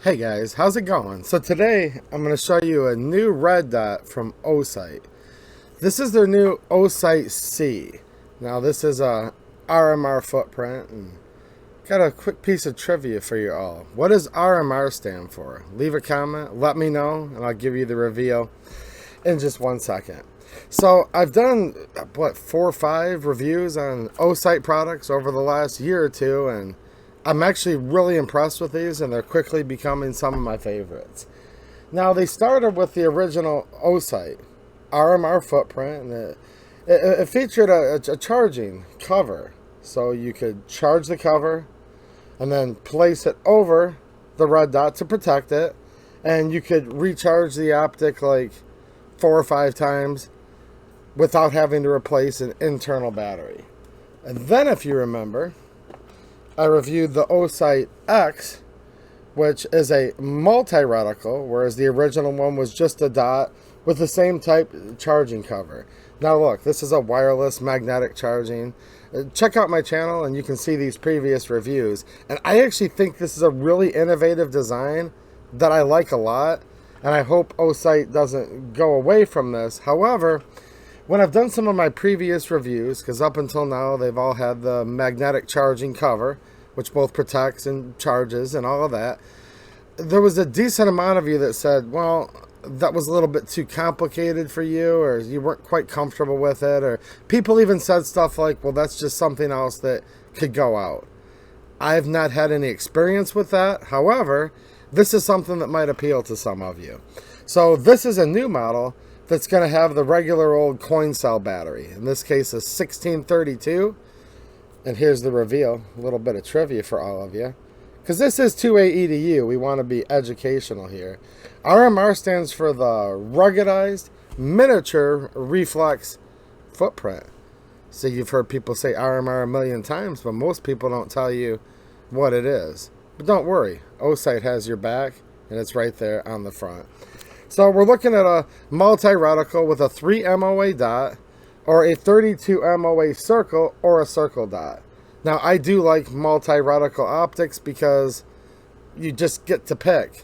Hey guys, how's it going? So today I'm going to show you a new red dot from Osight. This is their new Osight C. Now this is a RMR footprint, and got a quick piece of trivia for you all. What does RMR stand for? Leave a comment, let me know, and I'll give you the reveal in just 1 second. So I've done, 4 or 5 reviews on Osight products over the last year or two, and I'm actually really impressed with these, and they're quickly becoming some of my favorites. Now, they started with the original Osight RMR footprint, and it featured a charging cover. So you could charge the cover and then place it over the red dot to protect it, and you could recharge the optic like 4 or 5 times without having to replace an internal battery. And then, if you remember, I reviewed the Osight X, which is a multi-reticle, whereas the original one was just a dot with the same type charging cover. Now look, this is a wireless magnetic charging. Check out my channel and you can see these previous reviews. And I actually think this is a really innovative design that I like a lot, and I hope Osight doesn't go away from this. However, when I've done some of my previous reviews, because up until now they've all had the magnetic charging cover, which both protects and charges and all of that, there was a decent amount of you that said, well, that was a little bit too complicated for you, or you weren't quite comfortable with it, or people even said stuff like, well, that's just something else that could go out. I've not had any experience with that. However, this is something that might appeal to some of you. So this is a new model that's going to have the regular old coin cell battery. In this case, a 1632. And here's the reveal, a little bit of trivia for all of you. Because this is 2A EDU, we want to be educational here. RMR stands for the Ruggedized Miniature Reflex Footprint. So you've heard people say RMR a million times, but most people don't tell you what it is. But don't worry, Osight has your back, and it's right there on the front. So we're looking at a multi-reticle with a 3 MOA dot, or a 32 MOA circle, or a circle dot. Now, I do like multi-reticle optics because you just get to pick.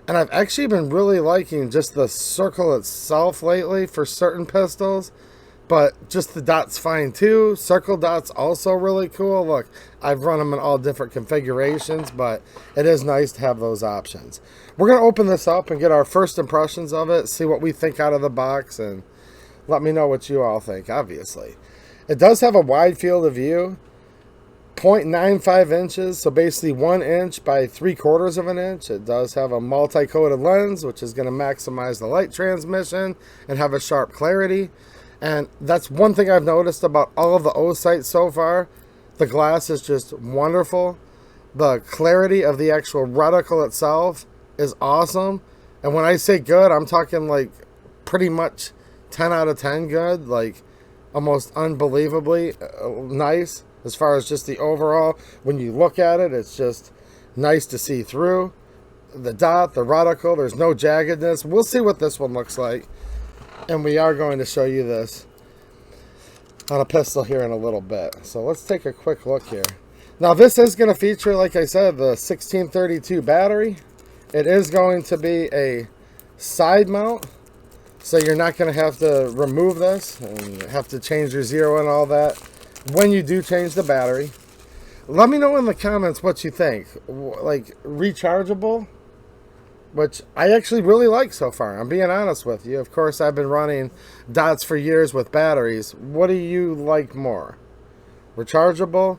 And I've actually been really liking just the circle itself lately for certain pistols, but just the dot's fine too. Circle dot's also really cool. Look, I've run them in all different configurations, but it is nice to have those options. We're going to open this up and get our first impressions of it, see what we think out of the box, and let me know what you all think, obviously. It does have a wide field of view, 0.95 inches, so basically 1 inch by 3/4 of an inch. It does have a multi-coated lens, which is going to maximize the light transmission and have a sharp clarity. And that's one thing I've noticed about all of the Osight so far. The glass is just wonderful. The clarity of the actual reticle itself is awesome. And when I say good, I'm talking like pretty much 10 out of 10 good, like almost unbelievably nice as far as just the overall. When you look at it, it's just nice to see through. The dot, the reticle, there's no jaggedness. We'll see what this one looks like. And we are going to show you this on a pistol here in a little bit. So let's take a quick look here. Now this is going to feature, like I said, the 1632 battery. It is going to be a side mount, so you're not going to have to remove this and have to change your zero and all that when you do change the battery. Let me know in the comments what you think. Like, rechargeable, which I actually really like so far. I'm being honest with you. Of course, I've been running dots for years with batteries. What do you like more? Rechargeable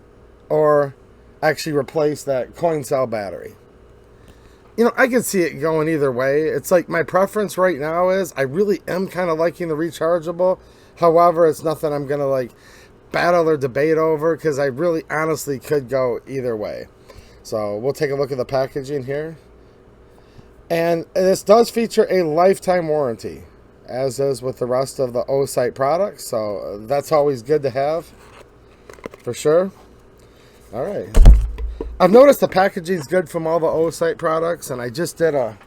or actually replace that coin cell battery? You know, I can see it going either way. It's like my preference right now is I really am kind of liking the rechargeable. However, it's nothing I'm going to like battle or debate over because I really honestly could go either way. So we'll take a look at the packaging here. And this does feature a lifetime warranty, as is with the rest of the Osight products. So that's always good to have, for sure. All right. I've noticed the packaging is good from all the Osight products, and I just did a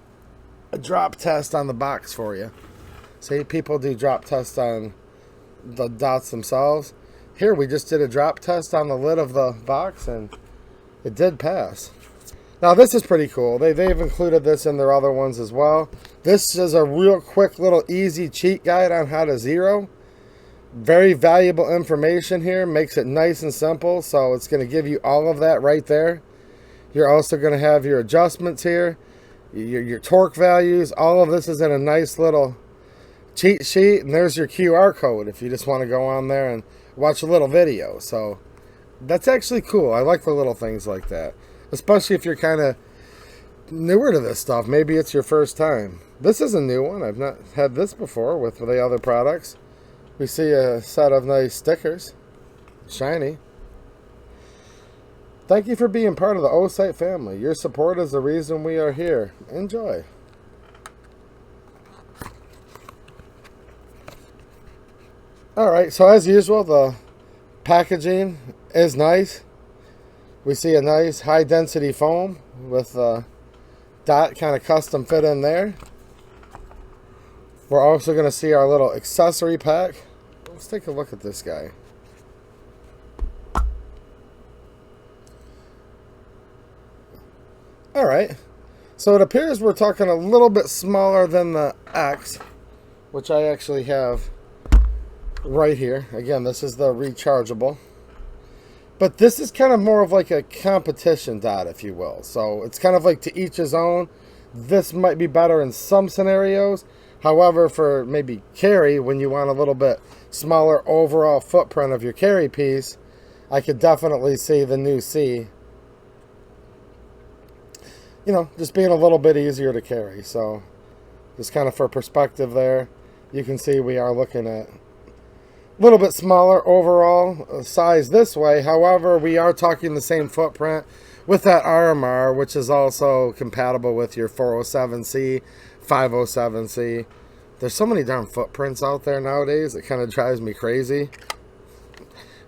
drop test on the box for you. See, people do drop tests on the dots themselves. Here, we just did a drop test on the lid of the box, and it did pass. Now this is pretty cool. They've included this in their other ones as well. This is a real quick little easy cheat guide on how to zero. Very valuable information here. Makes it nice and simple. So it's going to give you all of that right there. You're also going to have your adjustments here. Your torque values. All of this is in a nice little cheat sheet. And there's your QR code if you just want to go on there and watch a little video. So that's actually cool. I like the little things like that. Especially if you're kind of newer to this stuff. Maybe it's your first time. This is a new one. I've not had this before with the other products. We see a set of nice stickers. Shiny. Thank you for being part of the Osight family. Your support is the reason we are here. Enjoy. Alright, so as usual, the packaging is nice. We see a nice high density foam with a dot kind of custom fit in there. We're also going to see our little accessory pack. Let's take a look at this guy. Alright, so it appears we're talking a little bit smaller than the X, which I actually have right here. Again, this is the rechargeable. But this is kind of more of like a competition dot, if you will. So it's kind of like to each his own. This might be better in some scenarios. However, for maybe carry, when you want a little bit smaller overall footprint of your carry piece, I could definitely see the new C, you know, just being a little bit easier to carry. So just kind of for perspective there, you can see we are looking at a little bit smaller overall size this way. However, we are talking the same footprint with that RMR, which is also compatible with your 407C, 507C. There's so many darn footprints out there nowadays. It kind of drives me crazy.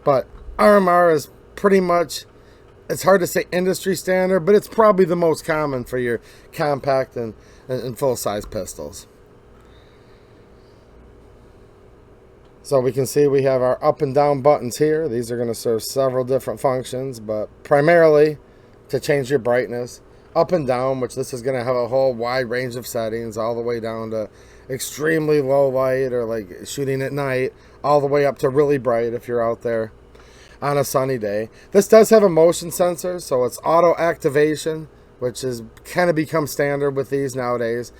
But RMR is pretty much, it's hard to say industry standard, but it's probably the most common for your compact and full-size pistols. So we can see we have our up and down buttons here. These are going to serve several different functions, but primarily to change your brightness. Up and down, which this is going to have a whole wide range of settings, all the way down to extremely low light or like shooting at night, all the way up to really bright if you're out there on a sunny day. This does have a motion sensor, so it's auto activation, which is kind of become standard with these nowadays.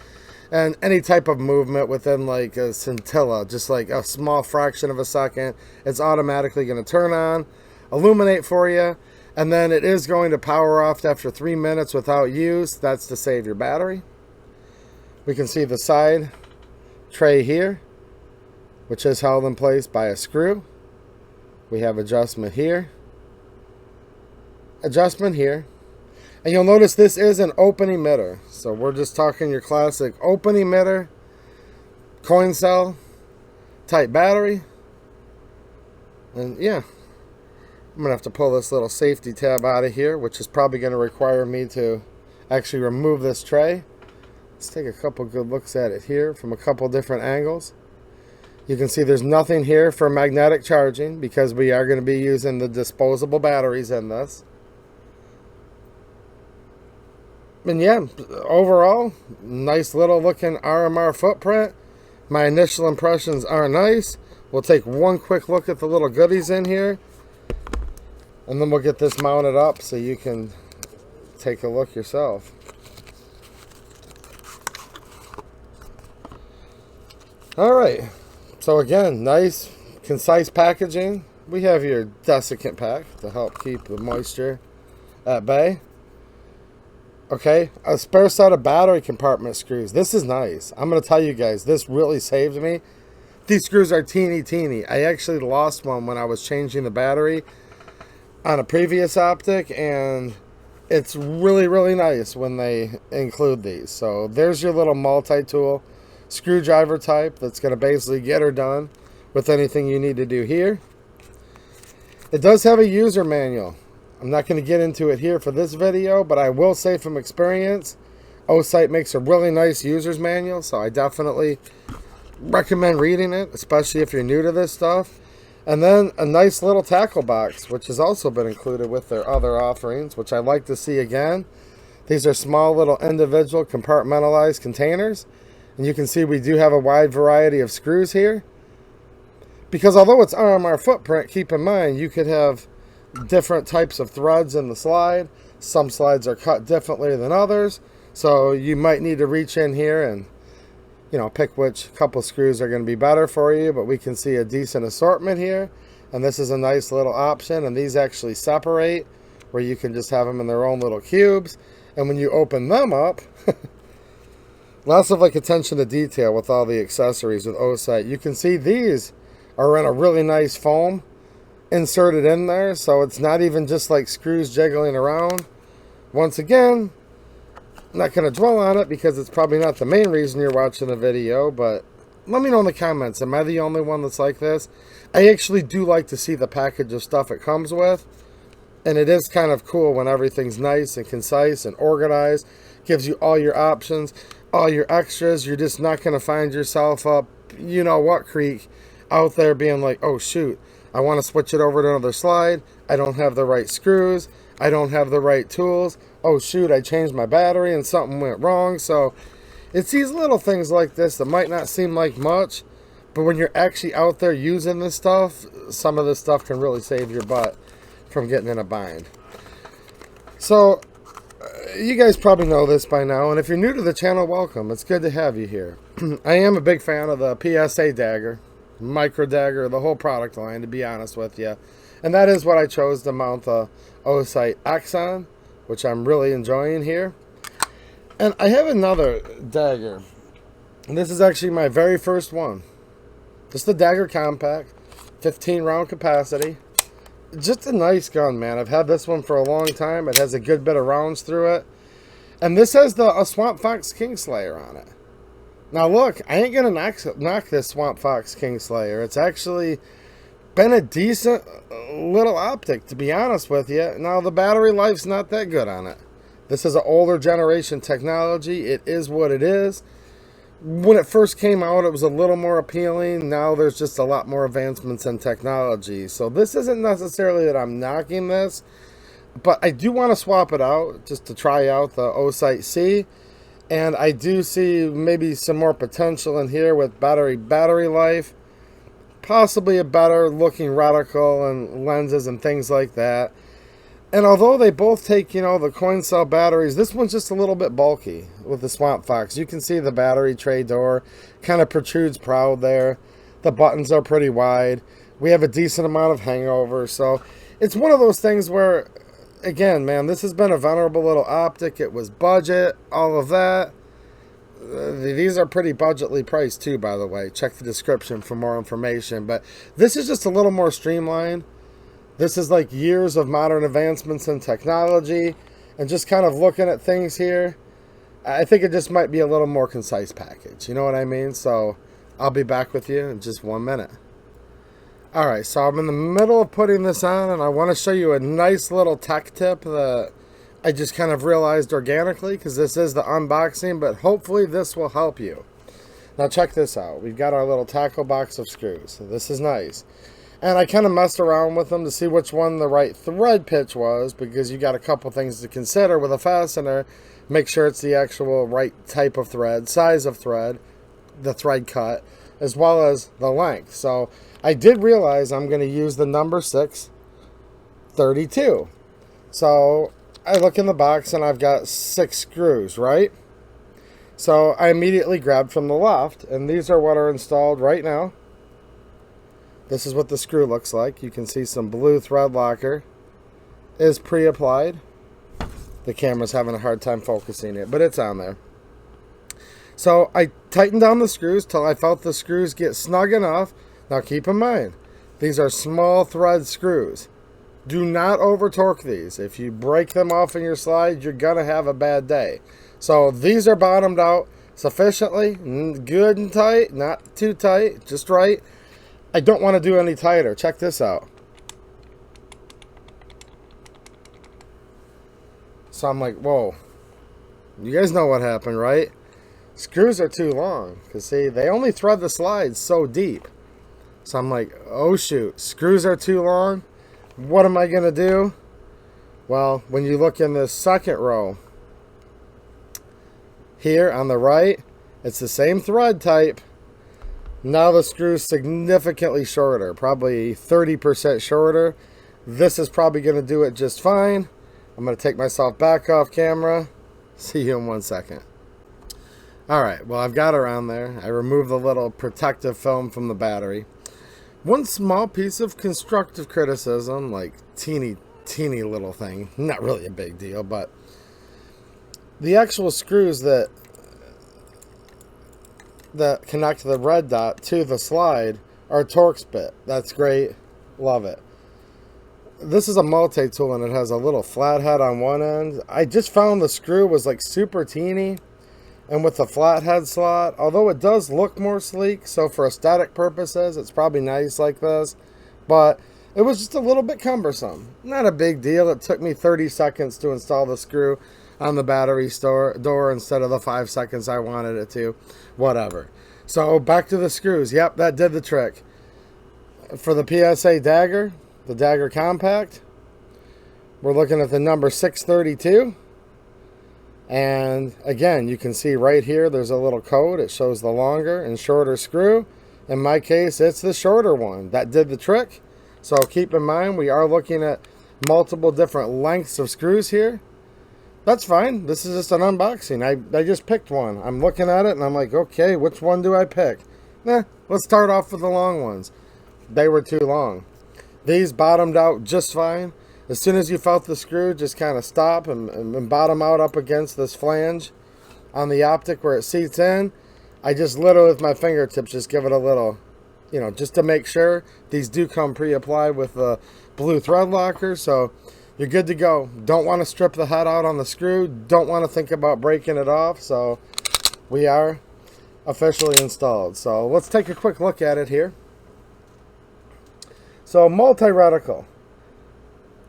And any type of movement within like a scintilla, just like a small fraction of a second, it's automatically going to turn on, illuminate for you, and then it is going to power off after 3 minutes without use. That's to save your battery. We can see the side tray here, which is held in place by a screw. We have adjustment here, adjustment here. And you'll notice this is an open emitter. So we're just talking your classic open emitter, coin cell type battery. And yeah, I'm going to have to pull this little safety tab out of here, which is probably going to require me to actually remove this tray. Let's take a couple good looks at it here from a couple different angles. You can see there's nothing here for magnetic charging because we are going to be using the disposable batteries in this. And yeah, overall, nice little looking RMR footprint. My initial impressions are nice. We'll take one quick look at the little goodies in here, and then we'll get this mounted up so you can take a look yourself. Alright, so again, nice, concise packaging. We have your desiccant pack to help keep the moisture at bay. Okay, a spare set of battery compartment screws. This is nice. I'm going to tell you guys, this really saved me. These screws are teeny. I actually lost one when I was changing the battery on a previous Optic, and it's really nice when they include these. So there's your little multi-tool screwdriver type that's going to basically get her done with anything you need to do here. It does have a user manual. I'm not going to get into it here for this video, but I will say from experience, Osight makes a really nice user's manual, so I definitely recommend reading it, especially if you're new to this stuff. And then a nice little tackle box, which has also been included with their other offerings, which I'd like to see again. These are small little individual compartmentalized containers. And you can see we do have a wide variety of screws here. Because although it's RMR footprint, keep in mind you could have different types of threads in the slide. Some slides are cut differently than others. So you might need to reach in here and, you know, pick which couple screws are going to be better for you. But we can see a decent assortment here. And this is a nice little option. And these actually separate, where you can just have them in their own little cubes. And when you open them up, lots of like attention to detail with all the accessories with Osight. You can see these are in a really nice foam inserted in there. So it's not even just like screws jiggling around. Once again, I'm not going to dwell on it because it's probably not the main reason you're watching the video. But let me know in the comments, am I the only one that's like this? I actually do like to see the package of stuff it comes with. And it is kind of cool when everything's nice and concise and organized. Gives you all your options, all your extras. You're just not going to find yourself up, you know what creek, out there being like, oh shoot, I want to switch it over to another slide. I don't have the right screws. I don't have the right tools. Oh shoot, I changed my battery and something went wrong. So it's these little things like this that might not seem like much, but when you're actually out there using this stuff, some of this stuff can really save your butt from getting in a bind. So you guys probably know this by now, and if you're new to the channel, welcome. It's good to have you here. I am a big fan of the PSA Dagger, Micro Dagger, the whole product line, to be honest with you. And that is what I chose to mount the Osight X on, which I'm really enjoying here. And I have another dagger. And this is actually my very first one. Just the Dagger Compact, 15 round capacity. Just a nice gun, man. I've had this one for a long time. It has a good bit of rounds through it. And this has a Swamp Fox Kingslayer on it. Now look, I ain't going to knock this Swamp Fox Kingslayer. It's actually been a decent little optic, to be honest with you. Now the battery life's not that good on it. This is an older generation technology. It is what it is. When it first came out, it was a little more appealing. Now there's just a lot more advancements in technology. So this isn't necessarily that I'm knocking this, but I do want to swap it out just to try out the Osight C. And I do see maybe some more potential in here with battery life. Possibly a better looking reticle and lenses and things like that. And although they both take, you know, the coin cell batteries, this one's just a little bit bulky with the Swamp Fox. You can see the battery tray door kind of protrudes proud there. The buttons are pretty wide. We have a decent amount of hangover. So it's one of those things where, again, man, this has been a venerable little optic. It was budget, all of that. These are pretty budgetly priced too, by the way. Check the description for more information. But this is just a little more streamlined. This is like years of modern advancements in technology, and just kind of looking at things here, I think it just might be a little more concise package. You know what I mean? So I'll be back with you in just 1 minute. Alright, so I'm in the middle of putting this on, and I want to show you a nice little tech tip that I just kind of realized organically, because this is the unboxing, but hopefully this will help you. Now check this out. We've got our little tackle box of screws. So this is nice. And I kind of messed around with them to see which one the right thread pitch was, because you got a couple things to consider with a fastener. Make sure it's the actual right type of thread, size of thread, the thread cut, as well as the length. So I did realize I'm going to use the number 632. So I look in the box and I've got 6 screws, right? So I immediately grabbed from the left, and these are what are installed right now. This is what the screw looks like. You can see some blue thread locker is pre-applied. The camera's having a hard time focusing it, but it's on there. So I tightened down the screws till I felt the screws get snug enough. Now keep in mind, these are small thread screws. Do not over torque these. If you break them off in your slide, you're gonna have a bad day. So these are bottomed out sufficiently, good and tight, not too tight, just right. I don't want to do any tighter. Check this out. So I'm like, whoa. You guys know what happened, right? Screws are too long. Because see, they only thread the slides so deep. So I'm like, oh shoot, screws are too long. What am I going to do? Well, when you look in this second row Here on the right, it's the same thread type. Now the screw's significantly shorter, probably 30% shorter. This is probably going to do it just fine. I'm going to take myself back off camera. See you in 1 second. Alright, well, I've got her on there. I removed the little protective film from the battery. One small piece of constructive criticism, like teeny little thing, not really a big deal, but the actual screws that connect the red dot to the slide are Torx bit. That's great. Love it. This is a multi-tool and it has a little flathead on one end. I just found the screw was like super teeny, and with the flathead slot, although it does look more sleek, so for aesthetic purposes it's probably nice like this, but it was just a little bit cumbersome. Not a big deal. It took me 30 seconds to install the screw on the battery door instead of the 5 seconds I wanted it to. Whatever. So back to the screws. Yep, that did the trick. For the PSA Dagger, the Dagger Compact, we're looking at the number 632. And again, you can see right here there's a little code. It shows the longer and shorter screw. In my case, it's the shorter one. That did the trick. So keep in mind, we are looking at multiple different lengths of screws here. That's fine. This is just an unboxing. I just picked one. I'm looking at it and I'm like, okay, which one do I pick? Let's start off with the long ones. They were too long. These bottomed out just fine. As soon as you felt the screw, just kind of stop and bottom out up against this flange on the Optic where it seats in. I just literally with my fingertips just give it a little, you know, just to make sure. These do come pre-applied with the blue thread locker, so you're good to go. Don't want to strip the head out on the screw. Don't want to think about breaking it off, so we are officially installed. So let's take a quick look at it here. So multi-reticle.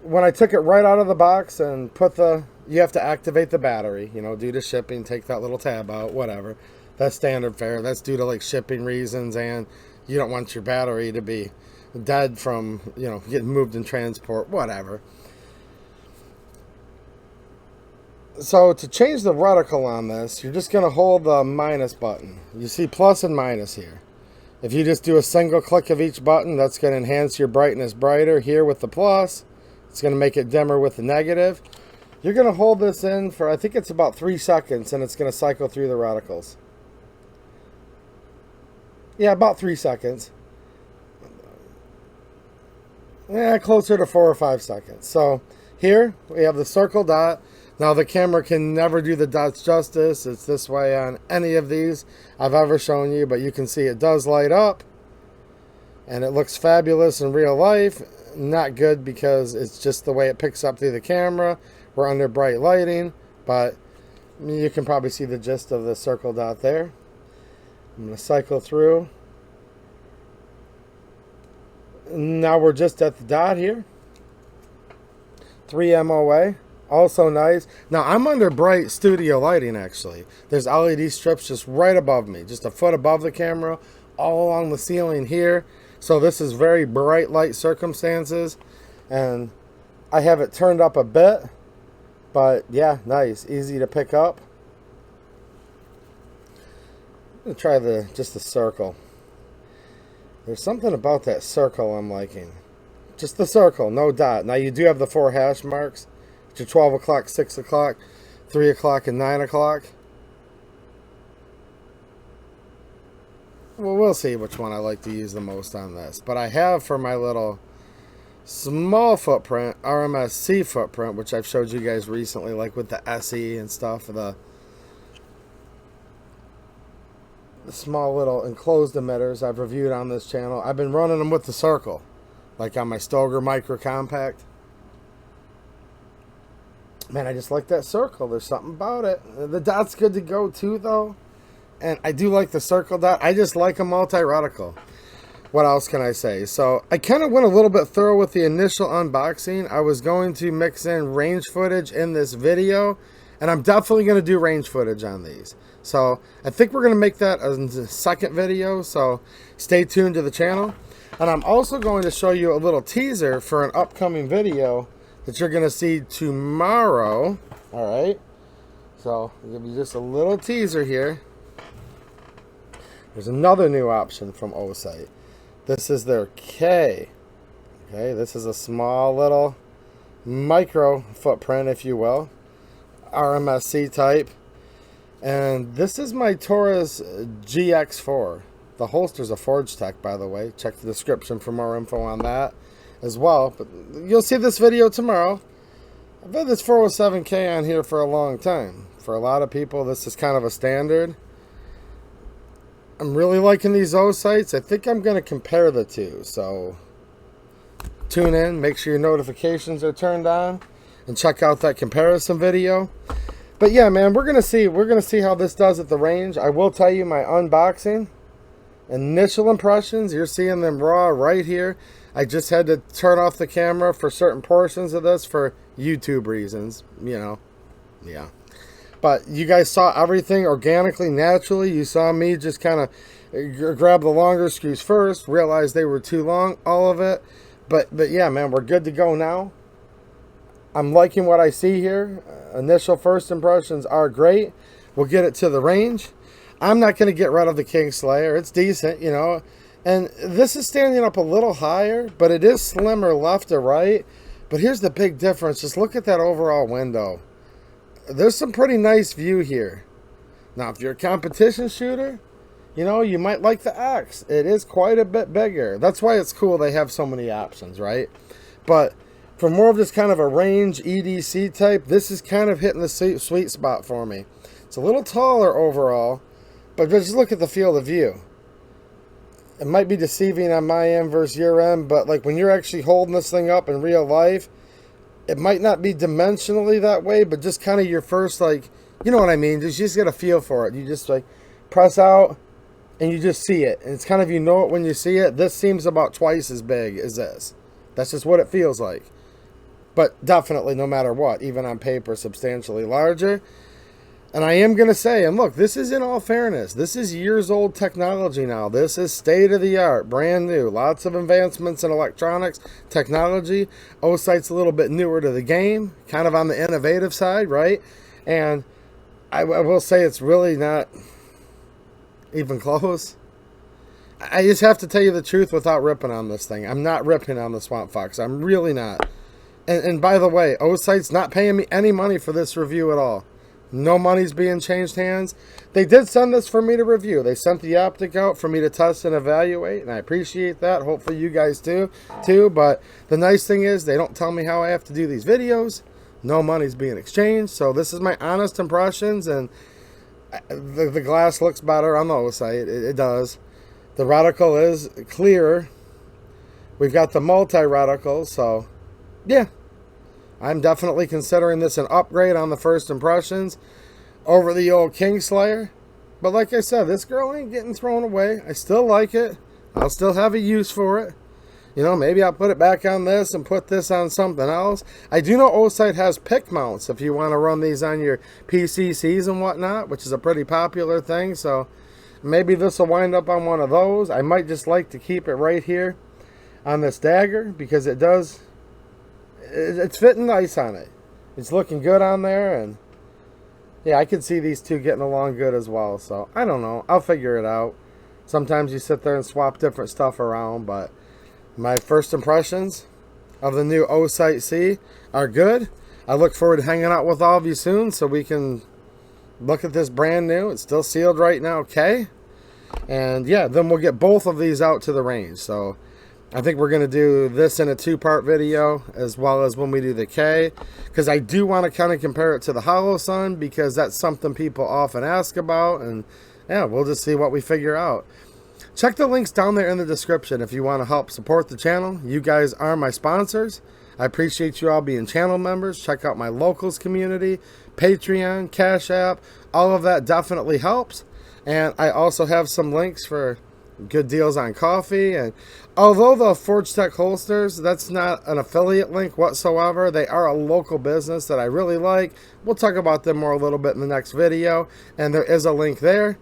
When I took it right out of the box and put you have to activate the battery, you know, due to shipping, take that little tab out, whatever. That's standard fare. That's due to like shipping reasons, and you don't want your battery to be dead from, you know, getting moved in transport, whatever. So to change the reticle on this, you're just going to hold the minus button. You see plus and minus here. If you just do a single click of each button, that's going to enhance your brightness brighter. Here with the plus, it's going to make it dimmer with the negative. You're going to hold this in for, I think it's about 3 seconds, and it's going to cycle through the reticles. Yeah, about 3 seconds. Yeah, closer to 4 or 5 seconds. So here we have the circle dot. Now the camera can never do the dots justice. It's this way on any of these I've ever shown you, but you can see it does light up. And it looks fabulous in real life. Not good because it's just the way it picks up through the camera. We're under bright lighting, but you can probably see the gist of the circle dot there. I'm going to cycle through. Now we're just at the dot here. 3 MOA. Also nice. Now I'm under bright studio lighting actually. There's LED strips just right above me, just a foot above the camera, all along the ceiling here. So this is very bright light circumstances, and I have it turned up a bit, but yeah, nice, easy to pick up. I'm gonna try just the circle. There's something about that circle I'm liking. Just the circle, no dot. Now you do have the 4 hash marks. Your 12 o'clock, 6 o'clock, 3 o'clock, and 9 o'clock. Well, we'll see which one I like to use the most on this. But I have for my little small footprint, RMS C footprint, which I've showed you guys recently, like with the SE and stuff, the small little enclosed emitters I've reviewed on this channel. I've been running them with the circle, like on my Stoger Micro Compact. Man, I just like that circle. There's something about it. The dot's good to go too, though. And I do like the circle dot. I just like a multi-reticle. What else can I say? So I kind of went a little bit thorough with the initial unboxing. I was going to mix in range footage in this video, and I'm definitely going to do range footage on these. So I think we're going to make that a second video, so stay tuned to the channel. And I'm also going to show you a little teaser for an upcoming video that you're going to see tomorrow. All right. So I'll give you just a little teaser here. There's another new option from Osight. This is their K. Okay, this is a small little micro footprint, if you will. RMSC type. And this is my Taurus GX4. The holster's a Forge Tech, by the way. Check the description for more info on that as well. But you'll see this video tomorrow. I've had this 407K on here for a long time. For a lot of people, this is kind of a standard. I'm really liking these Osights. I think I'm going to compare the two. So tune in, make sure your notifications are turned on, and check out that comparison video. But yeah, man, we're gonna see how this does at the range. I will tell you my unboxing, initial impressions. You're seeing them raw right here. I just had to turn off the camera for certain portions of this for YouTube reasons, you know. Yeah. But you guys saw everything organically, naturally. You saw me just kind of grab the longer screws first, realize they were too long, all of it. But yeah, man, we're good to go now. I'm liking what I see here. Initial first impressions are great. We'll get it to the range. I'm not going to get rid of the Kingslayer. It's decent, you know. And this is standing up a little higher, but it is slimmer left to right. But here's the big difference. Just look at that overall window. There's some pretty nice view here. Now, if you're a competition shooter, you know, you might like the X. It is quite a bit bigger. That's why it's cool they have so many options, right? But for more of this kind of a range EDC type, this is kind of hitting the sweet spot for me. It's a little taller overall, but just look at the field of view. It might be deceiving on my end versus your end, but like when you're actually holding this thing up in real life, it might not be dimensionally that way, but just kind of your first, like, you know what I mean? You just get a feel for it. You just like press out and you just see it. And it's kind of, you know it when you see it. This seems about twice as big as this. That's just what it feels like. But definitely, no matter what, even on paper, substantially larger. And I am going to say, and look, this is in all fairness, this is years old technology now. This is state of the art, brand new. Lots of advancements in electronics, technology. Osight's a little bit newer to the game, kind of on the innovative side, right? And I will say it's really not even close. I just have to tell you the truth without ripping on this thing. I'm not ripping on the Swamp Fox. I'm really not. And by the way, Osight's not paying me any money for this review at all. No money's being changed hands. They did send this for me to review. They sent the Optic out for me to test and evaluate, and I appreciate that. Hopefully you guys too. But the nice thing is they don't tell me how I have to do these videos. No money's being exchanged. So this is my honest impressions, and the glass looks better on the Osight. It does. The reticle is clearer. We've got the multi-reticle, so yeah. I'm definitely considering this an upgrade on the first impressions over the old Kingslayer. But like I said, this girl ain't getting thrown away. I still like it. I'll still have a use for it. You know, maybe I'll put it back on this and put this on something else. I do know Osight has pick mounts if you want to run these on your PCCs and whatnot, which is a pretty popular thing. So maybe this will wind up on one of those. I might just like to keep it right here on this dagger because it does... It's fitting nice on it. It's looking good on there, and yeah, I could see these two getting along good as well. So I don't know. I'll figure it out. Sometimes you sit there and swap different stuff around, but my first impressions of the new Osight C are good. I look forward to hanging out with all of you soon so we can look at this brand new. It's still sealed right now, okay? And yeah, then we'll get both of these out to the range. So I think we're going to do this in a two-part video as well as when we do the K, because I do want to kind of compare it to the Hollow Sun because that's something people often ask about, and yeah, we'll just see what we figure out. Check the links down there in the description if you want to help support the channel. You guys are my sponsors. I appreciate you all being channel members. Check out my locals community, Patreon, Cash App. All of that definitely helps. And I also have some links for good deals on coffee. And although the Forge Tech holsters, that's not an affiliate link whatsoever, they are a local business that I really like. We'll talk about them more a little bit in the next video, and there is a link there.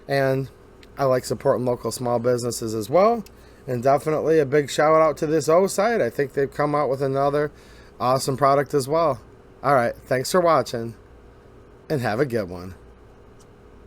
And I like supporting local small businesses as well. And definitely a big shout out to this Osight. I think they've come out with another awesome product as well. All right, thanks for watching. and have a good one.